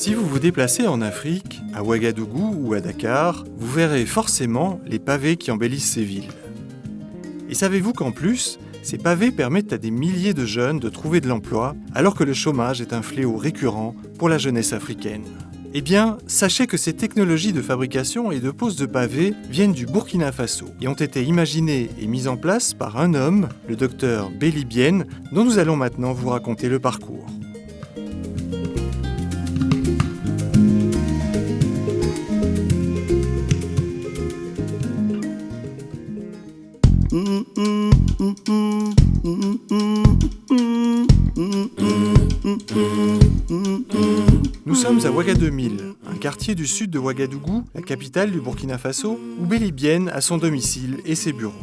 Si vous vous déplacez en Afrique, à Ouagadougou ou à Dakar, vous verrez forcément les pavés qui embellissent ces villes. Et savez-vous qu'en plus, ces pavés permettent à des milliers de jeunes de trouver de l'emploi, alors que le chômage est un fléau récurrent pour la jeunesse africaine? Eh bien, sachez que ces technologies de fabrication et de pose de pavés viennent du Burkina Faso et ont été imaginées et mises en place par un homme, le docteur Belly Bien, dont nous allons maintenant vous raconter le parcours. Nous sommes à Ouagademile, un quartier du sud de Ouagadougou, la capitale du Burkina Faso, où Belly Bien a son domicile et ses bureaux.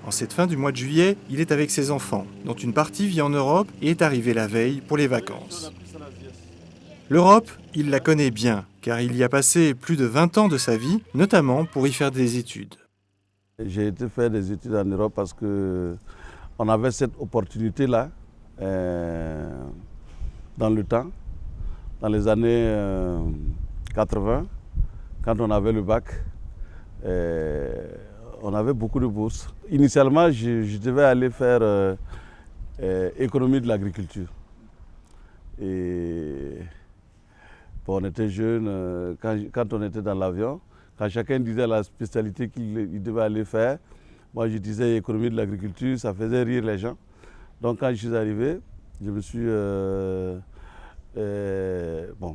En cette fin du mois de juillet, il est avec ses enfants, dont une partie vit en Europe et est arrivée la veille pour les vacances. L'Europe, il la connaît bien, car il y a passé plus de 20 ans de sa vie, notamment pour y faire des études. J'ai été faire des études en Europe parce qu'on avait cette opportunité-là dans le temps, dans les années 80, quand on avait le bac, on avait beaucoup de bourses. Initialement, je devais aller faire économie de l'agriculture. Et bon, on était jeunes, quand on était dans l'avion, quand chacun disait la spécialité qu'il devait aller faire, moi je disais économie de l'agriculture, ça faisait rire les gens. Donc quand je suis arrivé, je me suis...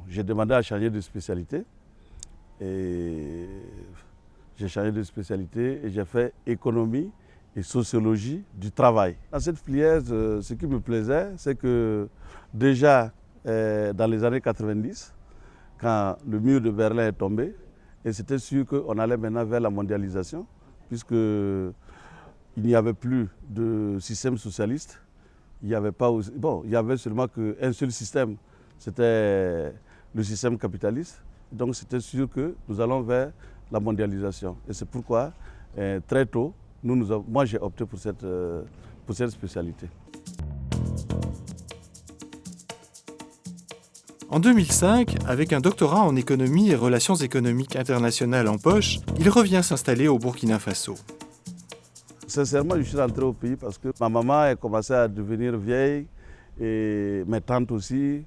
j'ai demandé à changer de spécialité. Et j'ai changé de spécialité et j'ai fait économie et sociologie du travail. Dans cette filière, ce qui me plaisait, c'est que déjà dans les années 90, quand le mur de Berlin est tombé, et c'était sûr qu'on allait maintenant vers la mondialisation, puisqu'il n'y avait plus de système socialiste. Il n'y avait pas aussi, il y avait seulement qu'un seul système, c'était le système capitaliste. Donc c'était sûr que nous allons vers la mondialisation. Et c'est pourquoi, très tôt, moi j'ai opté pour cette spécialité. En 2005, avec un doctorat en économie et relations économiques internationales en poche, il revient s'installer au Burkina Faso. Sincèrement, je suis rentré au pays parce que ma maman a commencé à devenir vieille et mes tantes aussi.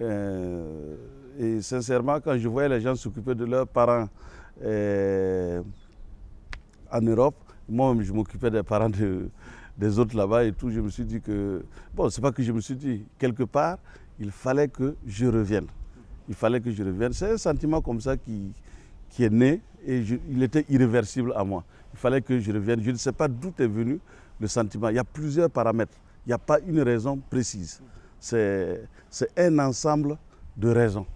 Et sincèrement, quand je voyais les gens s'occuper de leurs parents en Europe, moi je m'occupais des parents des autres là-bas et tout, je me suis dit que, c'est pas que je me suis dit, quelque part, il fallait que je revienne. Il fallait que je revienne. C'est un sentiment comme ça qui est né et il était irréversible à moi. Il fallait que je revienne. Je ne sais pas d'où est venu le sentiment. Il y a plusieurs paramètres. Il n'y a pas une raison précise. C'est un ensemble de raisons.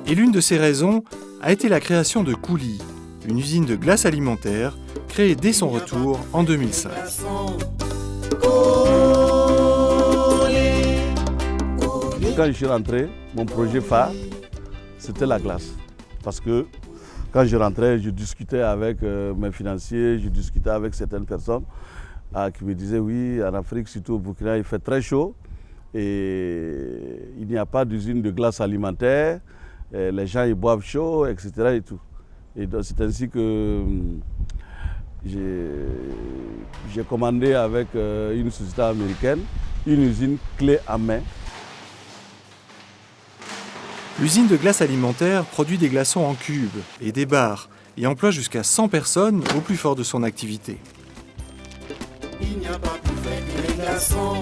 Et l'une de ces raisons a été la création de Kouli, une usine de glace alimentaire créée dès son retour en 2005. Quand je suis rentré, mon projet phare, c'était la glace. Parce que quand je rentrais, je discutais avec mes financiers, je discutais avec certaines personnes qui me disaient oui, en Afrique, surtout au Burkina, il fait très chaud et il n'y a pas d'usine de glace alimentaire, les gens ils boivent chaud, etc. Et tout. Et donc c'est ainsi que j'ai commandé avec une société américaine une usine clé en main. L'usine de glace alimentaire produit des glaçons en cubes et des barres et emploie jusqu'à 100 personnes au plus fort de son activité. Il n'y a pas plus fait que les glaçons.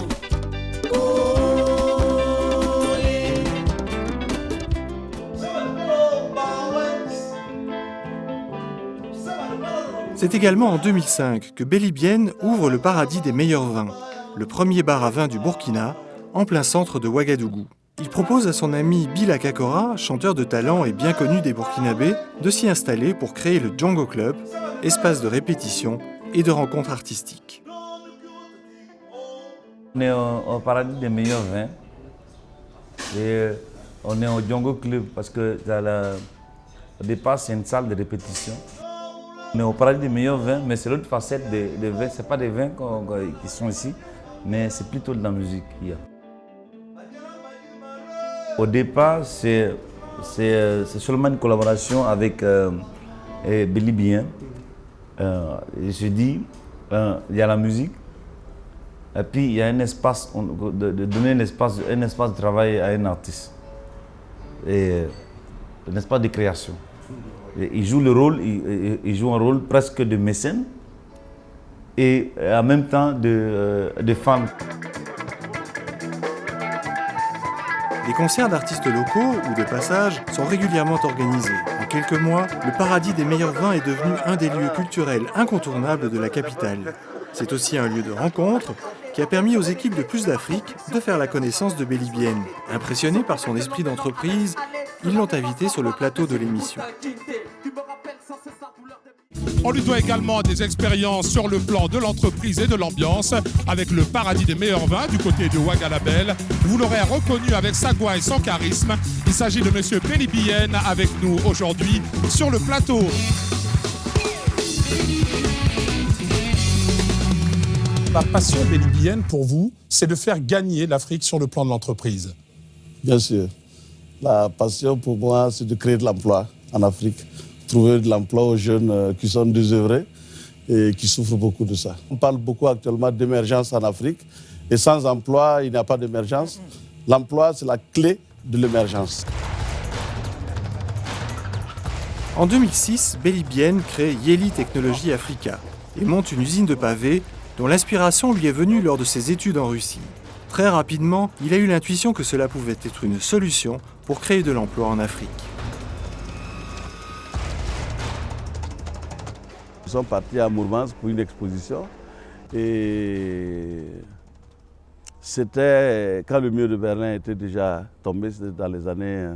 C'est également en 2005 que Belly Bien ouvre le paradis des meilleurs vins, le premier bar à vin du Burkina, en plein centre de Ouagadougou. Il propose à son ami Bila Kakora, chanteur de talent et bien connu des Burkinabés, de s'y installer pour créer le Django Club, espace de répétition et de rencontres artistiques. On est au paradis des meilleurs vins et on est au Django Club parce que au départ c'est une salle de répétition. On est au paradis des meilleurs vins, mais c'est l'autre facette des vins. Ce n'est pas des vins qui sont ici, mais c'est plutôt de la musique qu'il y a. Au départ, c'est seulement une collaboration avec Béli Bien. Je dis, il y a la musique, et puis il y a un espace, de donner un espace de travail à un artiste, et un espace de création. Et il joue il joue un rôle presque de mécène et en même temps de fan. Des concerts d'artistes locaux ou de passage sont régulièrement organisés. En quelques mois, le Paradis des meilleurs vins est devenu un des lieux culturels incontournables de la capitale. C'est aussi un lieu de rencontre qui a permis aux équipes de Plus d'Afrique de faire la connaissance de Béli Bien. Impressionnés par son esprit d'entreprise, ils l'ont invité sur le plateau de l'émission. On lui doit également des expériences sur le plan de l'entreprise et de l'ambiance avec le Paradis des meilleurs vins du côté de Ouagalabel. Vous l'aurez reconnu avec sa voix et son charisme. Il s'agit de monsieur Béli Bien avec nous aujourd'hui sur le plateau. La passion Béli Bien pour vous, c'est de faire gagner l'Afrique sur le plan de l'entreprise. Bien sûr. La passion pour moi, c'est de créer de l'emploi en Afrique. Trouver de l'emploi aux jeunes qui sont désœuvrés et qui souffrent beaucoup de ça. On parle beaucoup actuellement d'émergence en Afrique. Et sans emploi, il n'y a pas d'émergence. L'emploi, c'est la clé de l'émergence. En 2006, Béli Bien crée Yeli Technology Africa et monte une usine de pavés dont l'inspiration lui est venue lors de ses études en Russie. Très rapidement, il a eu l'intuition que cela pouvait être une solution pour créer de l'emploi en Afrique. Nous sommes partis à Mourmansk pour une exposition et c'était quand le mur de Berlin était déjà tombé, c'était dans les années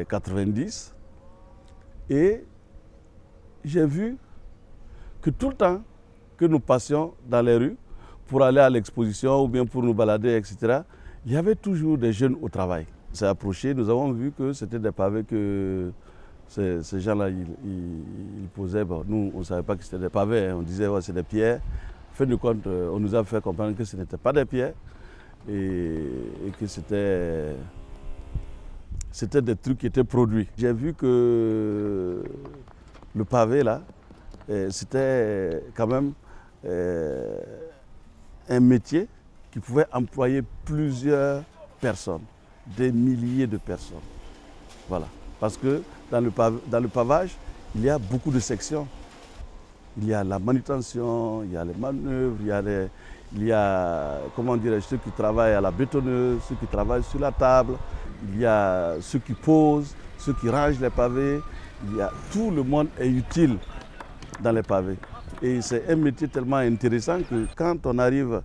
90. Et j'ai vu que tout le temps que nous passions dans les rues pour aller à l'exposition ou bien pour nous balader, etc., il y avait toujours des jeunes au travail. On s'est approché, nous avons vu que c'était des pavés que ces gens-là, ils posaient. Bon, nous, on ne savait pas que c'était des pavés, hein. On disait que c'est des pierres. En fin de compte, on nous a fait comprendre que ce n'était pas des pierres et que c'était des trucs qui étaient produits. J'ai vu que le pavé, là, c'était quand même un métier qui pouvait employer plusieurs personnes, des milliers de personnes. Voilà. Parce que dans le pavage, il y a beaucoup de sections. Il y a la manutention, il y a les manœuvres, il y a comment dirais-je, ceux qui travaillent à la bétonneuse, ceux qui travaillent sur la table, il y a ceux qui posent, ceux qui rangent les pavés. Tout le monde est utile dans les pavés. Et c'est un métier tellement intéressant que quand on arrive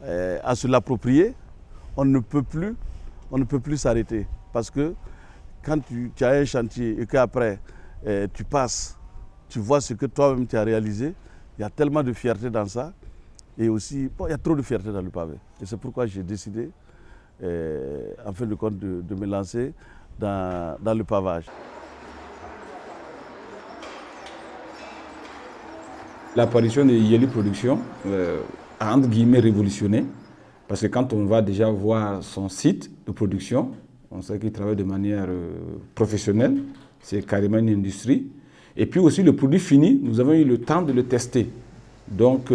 à se l'approprier, on ne peut plus s'arrêter. Parce que quand tu as un chantier et qu'après tu passes, tu vois ce que toi-même tu as réalisé, il y a tellement de fierté dans ça. Et aussi, il y a trop de fierté dans le pavé. Et c'est pourquoi j'ai décidé, en fin de compte, de me lancer dans le pavage. L'apparition de Yeli Production a entre guillemets révolutionné, parce que quand on va déjà voir son site de production, on sait qu'il travaille de manière professionnelle, c'est carrément une industrie. Et puis aussi le produit fini, nous avons eu le temps de le tester. Donc,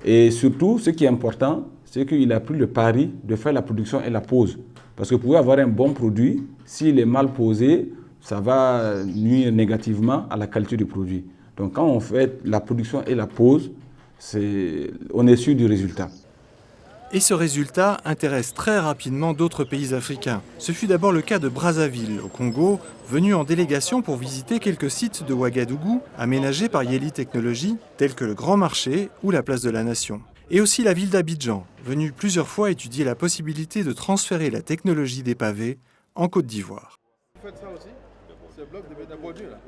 et surtout, ce qui est important, c'est qu'il a pris le pari de faire la production et la pose. Parce que vous pouvez avoir un bon produit, s'il est mal posé, ça va nuire négativement à la qualité du produit. Donc quand on fait la production et la pose, on est sûr du résultat. Et ce résultat intéresse très rapidement d'autres pays africains. Ce fut d'abord le cas de Brazzaville, au Congo, venu en délégation pour visiter quelques sites de Ouagadougou aménagés par Yeli Technology, tels que le Grand Marché ou la Place de la Nation. Et aussi la ville d'Abidjan, venue plusieurs fois étudier la possibilité de transférer la technologie des pavés en Côte d'Ivoire. Vous faites ça aussi? C'est le bloc de Bétabodu, là.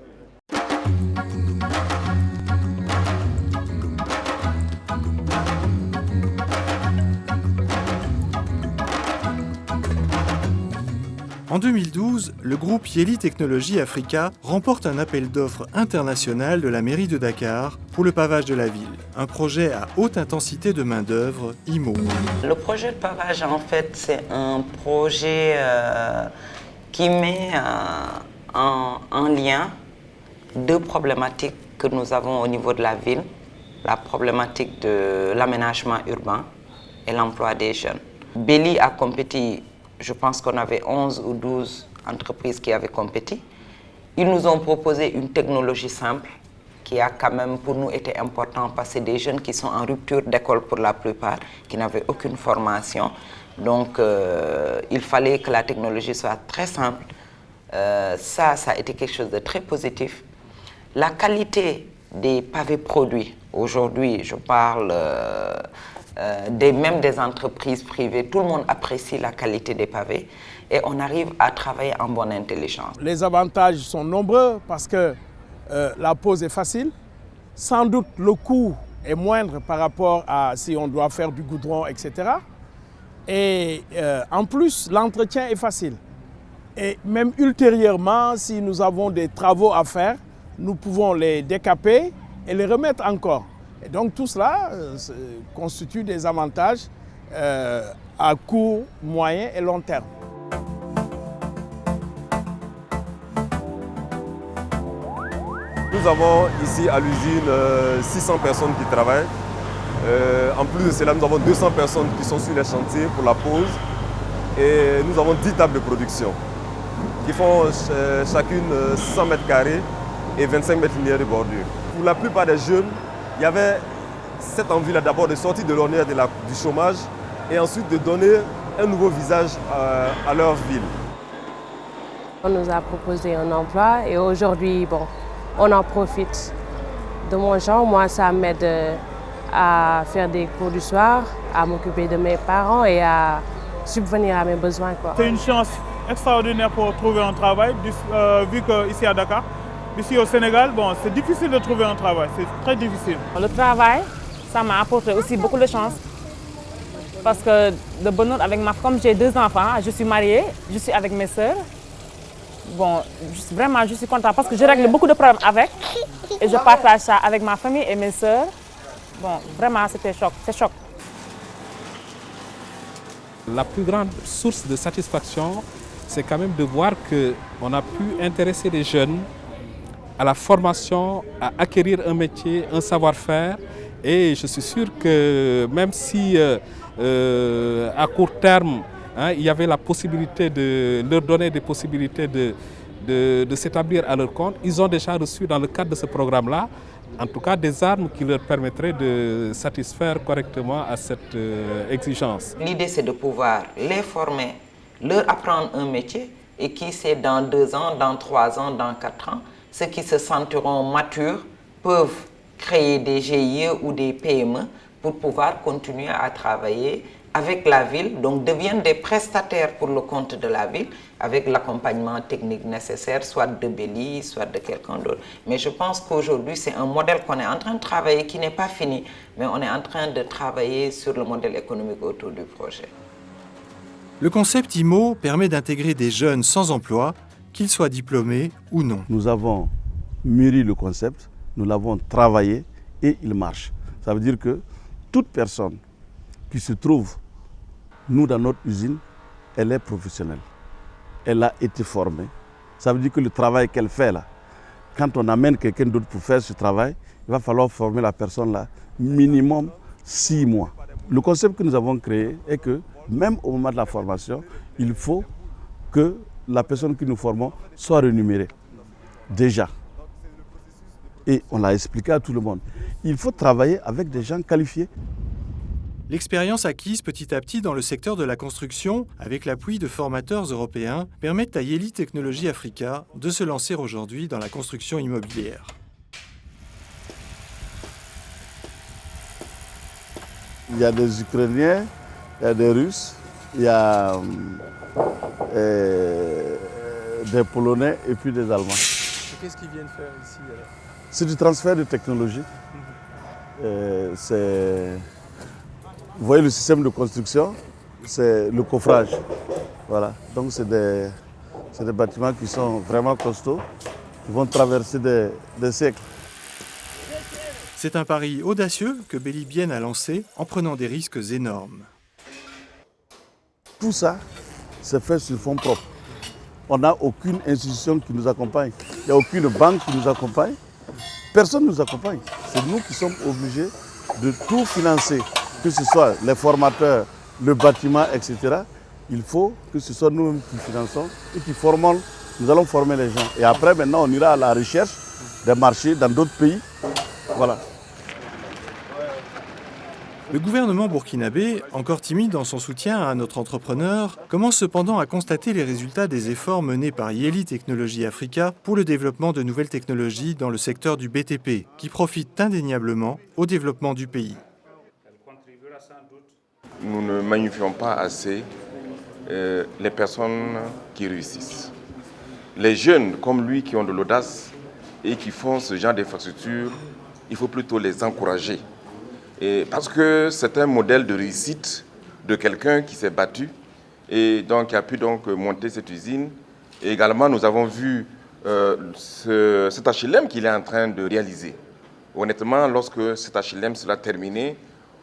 En En 2012, le groupe Yeli Technologies Africa remporte un appel d'offres international de la mairie de Dakar pour le pavage de la ville, un projet à haute intensité de main-d'œuvre, IMO. Le projet de pavage, en fait, c'est un projet qui met en lien deux problématiques que nous avons au niveau de la ville, la problématique de l'aménagement urbain et l'emploi des jeunes. Belly a compétit. Je pense qu'on avait 11 ou 12 entreprises qui avaient compétit. Ils nous ont proposé une technologie simple qui a quand même pour nous été important parce que c'est des jeunes qui sont en rupture d'école pour la plupart, qui n'avaient aucune formation. Donc il fallait que la technologie soit très simple. Ça a été quelque chose de très positif. La qualité des pavés produits, aujourd'hui je parle même des entreprises privées, tout le monde apprécie la qualité des pavés et on arrive à travailler en bonne intelligence. Les avantages sont nombreux parce que la pose est facile. Sans doute le coût est moindre par rapport à si on doit faire du goudron, etc. Et en plus, l'entretien est facile. Et même ultérieurement, si nous avons des travaux à faire, nous pouvons les décaper et les remettre encore. Et donc tout cela constitue des avantages à court, moyen et long terme. Nous avons ici à l'usine 600 personnes qui travaillent. En plus de cela, nous avons 200 personnes qui sont sur les chantiers pour la pose. Et nous avons 10 tables de production qui font chacune 100 mètres carrés et 25 mètres linéaires de bordure. Pour la plupart des jeunes, il y avait cette envie-là d'abord de sortir de l'ornière du chômage et ensuite de donner un nouveau visage à leur ville. On nous a proposé un emploi et aujourd'hui, bon, on en profite. De mon genre, moi, ça m'aide à faire des cours du soir, à m'occuper de mes parents et à subvenir à mes besoins. C'est une chance extraordinaire pour trouver un travail, vu qu'ici à Dakar, ici au Sénégal, bon, c'est difficile de trouver un travail, c'est très difficile. Le travail, ça m'a apporté aussi beaucoup de chance. Parce que de bonheur avec comme j'ai 2 enfants, je suis mariée, je suis avec mes sœurs. Bon, vraiment, je suis contente parce que je règle beaucoup de problèmes avec et je partage ça avec ma famille et mes sœurs. Bon, vraiment, c'était choc, c'est choc. La plus grande source de satisfaction, c'est quand même de voir qu'on a pu intéresser les jeunes à la formation, à acquérir un métier, un savoir-faire. Et je suis sûr que même si à court terme, il y avait la possibilité de leur donner des possibilités de s'établir à leur compte, ils ont déjà reçu dans le cadre de ce programme-là, en tout cas des armes qui leur permettraient de satisfaire correctement à cette exigence. L'idée, c'est de pouvoir les former, leur apprendre un métier et qui sait dans 2 ans, dans 3 ans, dans 4 ans, ceux qui se sentiront matures peuvent créer des GIE ou des PME pour pouvoir continuer à travailler avec la ville, donc deviennent des prestataires pour le compte de la ville, avec l'accompagnement technique nécessaire, soit de Belly, soit de quelqu'un d'autre. Mais je pense qu'aujourd'hui, c'est un modèle qu'on est en train de travailler, qui n'est pas fini, mais on est en train de travailler sur le modèle économique autour du projet. Le concept IMO permet d'intégrer des jeunes sans emploi, qu'ils soient diplômés ou non. Nous avons mûri le concept, nous l'avons travaillé et il marche. Ça veut dire que toute personne qui se trouve, nous, dans notre usine, elle est professionnelle. Elle a été formée. Ça veut dire que le travail qu'elle fait là, quand on amène quelqu'un d'autre pour faire ce travail, il va falloir former la personne là minimum 6 mois. Le concept que nous avons créé est que même au moment de la formation, il faut que la personne que nous formons soit rémunérée. Déjà. Et on l'a expliqué à tout le monde. Il faut travailler avec des gens qualifiés. L'expérience acquise petit à petit dans le secteur de la construction, avec l'appui de formateurs européens, permettent à Yeli Technologies Africa de se lancer aujourd'hui dans la construction immobilière. Il y a des Ukrainiens, il y a des Russes, il y a des Polonais et puis des Allemands. Qu'est-ce qu'ils viennent faire ici alors? C'est du transfert de technologie. Vous voyez le système de construction, c'est le coffrage. Voilà. Donc c'est C'est des bâtiments qui sont vraiment costauds, qui vont traverser des siècles. C'est un pari audacieux que Belibienne a lancé en prenant des risques énormes. Tout ça, c'est fait sur fonds propres. On n'a aucune institution qui nous accompagne. Il n'y a aucune banque qui nous accompagne. Personne ne nous accompagne. C'est nous qui sommes obligés de tout financer, que ce soit les formateurs, le bâtiment, etc. Il faut que ce soit nous-mêmes qui finançons et qui formons. Nous allons former les gens. Et après, maintenant, on ira à la recherche des marchés dans d'autres pays. Voilà. Le gouvernement burkinabé, encore timide dans son soutien à notre entrepreneur, commence cependant à constater les résultats des efforts menés par Yeli Technologies Africa pour le développement de nouvelles technologies dans le secteur du BTP, qui profitent indéniablement au développement du pays. Nous ne magnifions pas assez les personnes qui réussissent. Les jeunes comme lui qui ont de l'audace et qui font ce genre d'infrastructure, il faut plutôt les encourager. Et parce que c'est un modèle de réussite de quelqu'un qui s'est battu et donc qui a pu donc monter cette usine. Et également, nous avons vu cet HLM qu'il est en train de réaliser. Honnêtement, lorsque cet HLM sera terminé,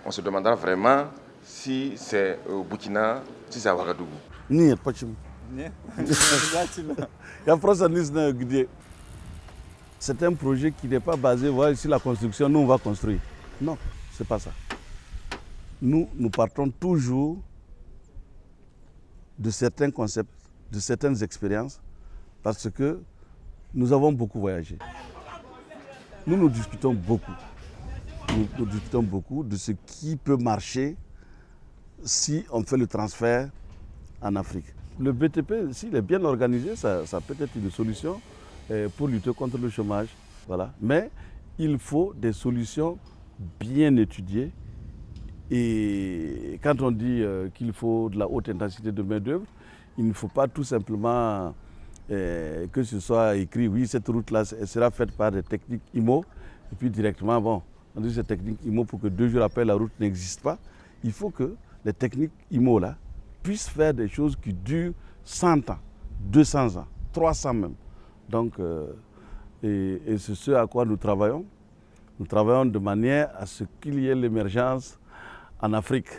on se demandera vraiment si c'est au Burkina, si c'est à Ouagadougou. C'est un projet qui n'est pas basé sur la construction, nous on va construire. Non. C'est pas ça. Nous partons toujours de certains concepts, de certaines expériences, parce que nous avons beaucoup voyagé. Nous discutons beaucoup. Nous discutons beaucoup de ce qui peut marcher si on fait le transfert en Afrique. Le BTP, s'il est bien organisé, ça peut être une solution pour lutter contre le chômage. Voilà. Mais il faut des solutions bien étudié et quand on dit qu'il faut de la haute intensité de main-d'œuvre, il ne faut pas tout simplement que ce soit écrit oui cette route-là sera faite par des techniques IMO et puis directement on dit cette technique IMO pour que 2 jours après la route n'existe pas. Il faut que les techniques IMO là puissent faire des choses qui durent 100 ans, 200 ans, 300 même. Donc et c'est ce à quoi nous travaillons. Nous travaillons de manière à ce qu'il y ait l'émergence en Afrique.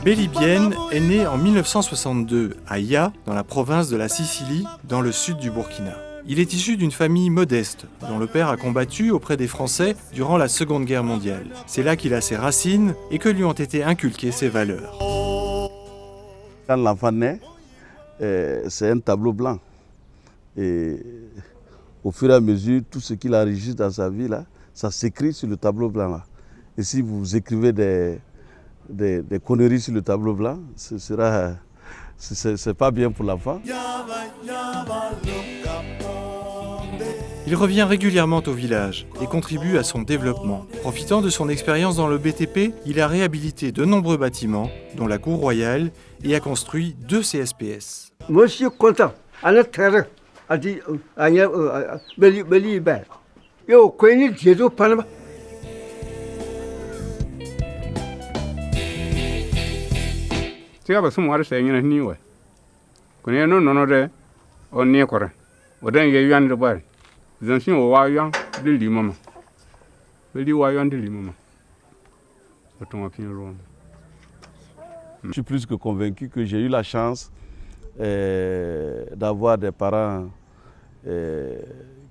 Belibienne est né en 1962 à Ya, dans la province de la Sicile, dans le sud du Burkina. Il est issu d'une famille modeste, dont le père a combattu auprès des Français durant la Seconde Guerre mondiale. C'est là qu'il a ses racines et que lui ont été inculquées ses valeurs. Quand l'enfant naît, c'est un tableau blanc. Et au fur et à mesure, tout ce qu'il enregistre dans sa vie, là, ça s'écrit sur le tableau blanc. Là. Et si vous écrivez des conneries sur le tableau blanc, c'est pas bien pour l'enfant. Il revient régulièrement au village et contribue à son développement. Profitant de son expérience dans le BTP, il a réhabilité de nombreux bâtiments, dont la cour royale, et a construit 2 CSPS. Moi, je suis content. À notre terrain, a dit, Belibienne. Yo, connais Jésus Panama. C'est pas ce que c'est une nuit. Quand il y a non de on est correct. On a eu un de bar. Ils ont au Wayan de Limama. Le Wayan de Limama. Je suis plus que convaincu que j'ai eu la chance d'avoir des parents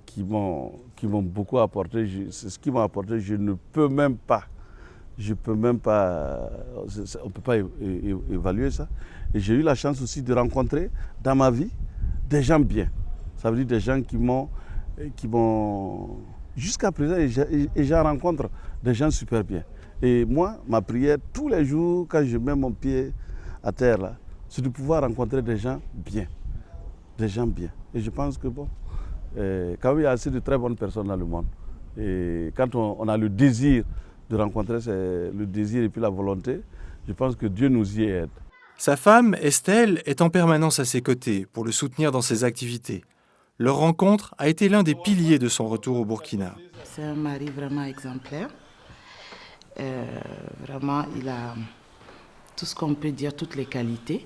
qui m'ont beaucoup apporté. C'est ce qui m'a apporté. Je ne peux même pas. On ne peut pas évaluer ça. Et j'ai eu la chance aussi de rencontrer dans ma vie des gens bien. Ça veut dire des gens qui m'ont jusqu'à présent, et j'en rencontre des gens super bien. Et moi, ma prière, tous les jours, quand je mets mon pied à terre, là, c'est de pouvoir rencontrer des gens bien. Des gens bien. Et je pense que quand il y a assez de très bonnes personnes dans le monde, et quand on a le désir de rencontrer le désir et puis la volonté, je pense que Dieu nous y aide. Sa femme, Estelle, est en permanence à ses côtés pour le soutenir dans ses activités. Leur rencontre a été l'un des piliers de son retour au Burkina. C'est un mari vraiment exemplaire. Vraiment, il a tout ce qu'on peut dire, toutes les qualités.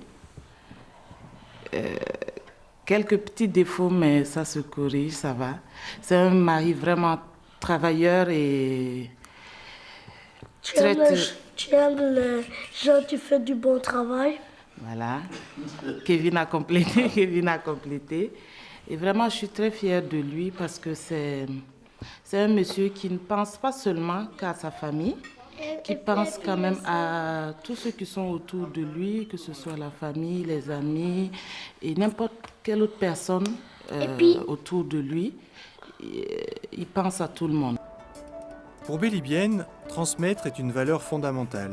Quelques petits défauts, mais ça se corrige, ça va. C'est un mari vraiment travailleur et tu aimes les gens qui font du bon travail. Voilà. Kevin a complété. Et vraiment, je suis très fière de lui parce que c'est un monsieur qui ne pense pas seulement qu'à sa famille, qui pense quand même à tous ceux qui sont autour de lui, que ce soit la famille, les amis et n'importe quelle autre personne autour de lui. Il pense à tout le monde. Pour Bélibienne, transmettre est une valeur fondamentale.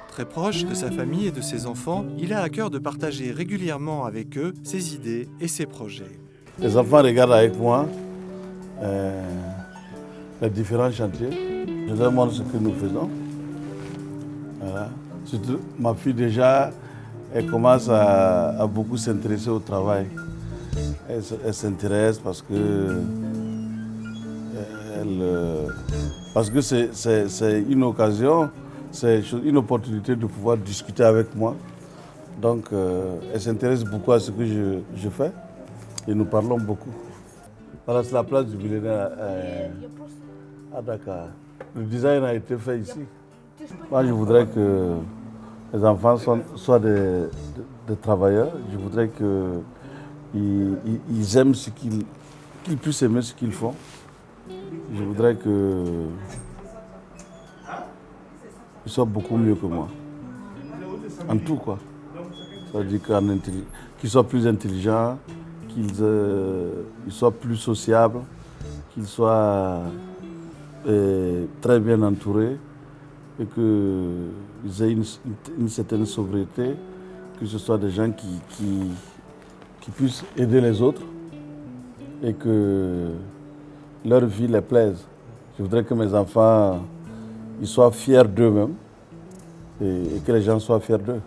Très proche de sa famille et de ses enfants, il a à cœur de partager régulièrement avec eux ses idées et ses projets. Les enfants regardent avec moi les différents chantiers. Je leur montre ce que nous faisons. Voilà. Surtout, ma fille déjà, elle commence à beaucoup s'intéresser au travail. Elle s'intéresse parce que c'est une occasion, c'est une opportunité de pouvoir discuter avec moi. Donc, elle s'intéresse beaucoup à ce que je fais et nous parlons beaucoup. Voilà, c'est la place du millénaire à Dakar. Le design a été fait ici. Moi, je voudrais que les enfants soient des travailleurs. Je voudrais qu'ils aiment qu'ils puissent aimer ce qu'ils font. Je voudrais qu'ils soient beaucoup mieux que moi. En tout, quoi. Ça veut dire qu'ils soient plus intelligents, qu'ils soient plus sociables, qu'ils soient très bien entourés et qu'ils aient une certaine sobriété, que ce soit des gens qui puissent aider les autres et que leur vie les plaise. Je voudrais que mes enfants ils soient fiers d'eux-mêmes et que les gens soient fiers d'eux.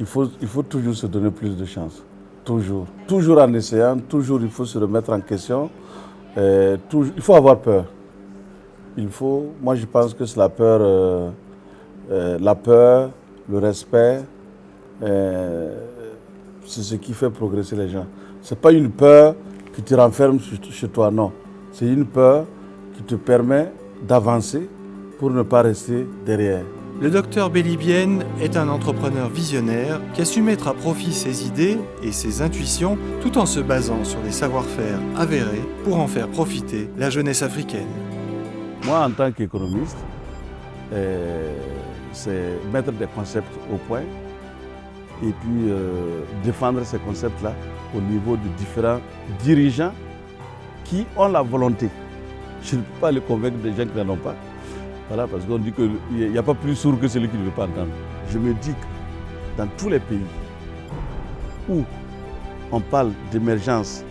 Il faut toujours se donner plus de chance. Toujours. Toujours en essayant, toujours il faut se remettre en question. Il faut avoir peur. Moi je pense que c'est la peur, le respect, c'est ce qui fait progresser les gens. Ce n'est pas une peur qui te renferme chez toi, non. C'est une peur qui te permet d'avancer pour ne pas rester derrière. Le docteur Bélibienne est un entrepreneur visionnaire qui a su mettre à profit ses idées et ses intuitions tout en se basant sur des savoir-faire avérés pour en faire profiter la jeunesse africaine. Moi, en tant qu'économiste, c'est mettre des concepts au point et puis défendre ces concepts-là au niveau de différents dirigeants qui ont la volonté. Je ne peux pas les convaincre des gens qui n'en ont pas. Voilà, parce qu'on dit qu'il n'y a pas plus sourd que celui qui ne veut pas entendre. Je me dis que dans tous les pays où on parle d'émergence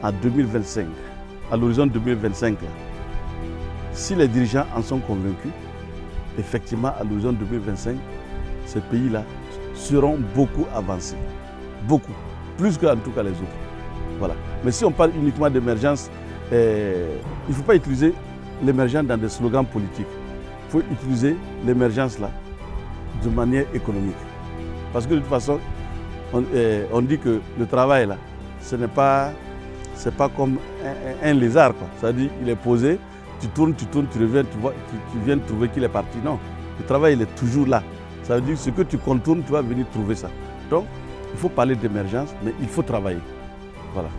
en 2025, à l'horizon 2025, si les dirigeants en sont convaincus, effectivement, à l'horizon 2025, ces pays-là seront beaucoup avancés. Beaucoup. Plus qu'en tout cas les autres. Voilà. Mais si on parle uniquement d'émergence, il ne faut pas utiliser l'émergence dans des slogans politiques. Il faut utiliser l'émergence là de manière économique. Parce que de toute façon, on dit que le travail là, c'est pas comme un lézard, quoi. C'est-à-dire il est posé, tu tournes, tu reviens, tu viens de trouver qu'il est parti. Non, le travail il est toujours là. Ça veut dire que ce que tu contournes, tu vas venir trouver ça. Donc, il faut parler d'émergence, mais il faut travailler. Voilà.